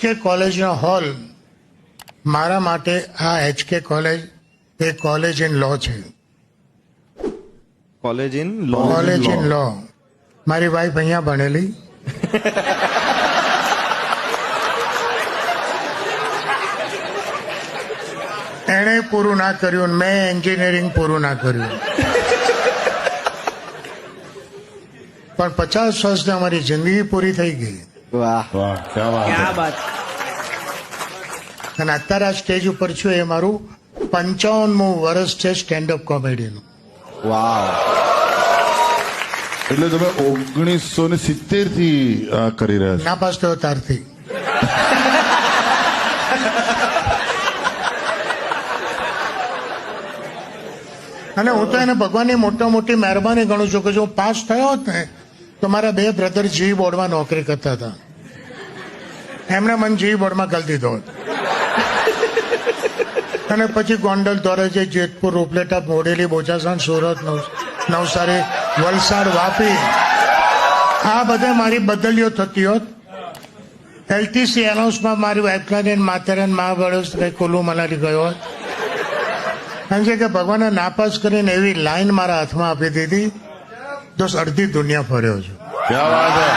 HK કોલેજનો hall મારા માટે આ HK કોલેજ એ કોલેજ ઇન લો છે. College in law. College in law. મારી વાઈફ અહીંયા ભણેલી. એણે પૂરું ના કર્યું, મેં એન્જિનિયરિંગ પૂરું ના કર્યું. પણ 50 વર્ષની અમારી જિંદગી પૂરી થઈ ગઈ. વાહ વાહ ક્યાં વાત હે. અને અત્યારે આ સ્ટેજ ઉપર છું એ મારું 55મું વર્ષ છે સ્ટેન્ડઅપ કોમેડીનું. વાહ. એટલે તમે 1970 થી કરી રહ્યા છો? ના પાસ થયો ત્યારથી. અને હું તો એને ભગવાનની મોટી મહેરબાની ગણું છું કે જો હું પાસ થયો હોત ને તો મારા 2 બ્રધર જીઈ બોર્ડમાં નોકરી કરતા હતા. એમણે મને જીઈ બોર્ડમાં કરી દીધો હોત. અને પછી ગોંડલ, ધોરાજી, જેતપુર, ઉપલેટા, બોડેલી, બોચાસણ, સુરત, નવસારી, વલસાડ, વાપી આ બધે મારી બદલીઓ થતી હોત. LTC એનાઉન્સમાં મારી વાઇફલાઇન માથેરાન મહાબળેશ્વર કુલ્લુ મનાલી ગયો હોત. કારણ છે કે ભગવાને નાપાસ કરીને એવી લાઈન મારા હાથમાં આપી દીધી તો અડધી દુનિયા ફર્યો છું. ક્યાં વાત હે.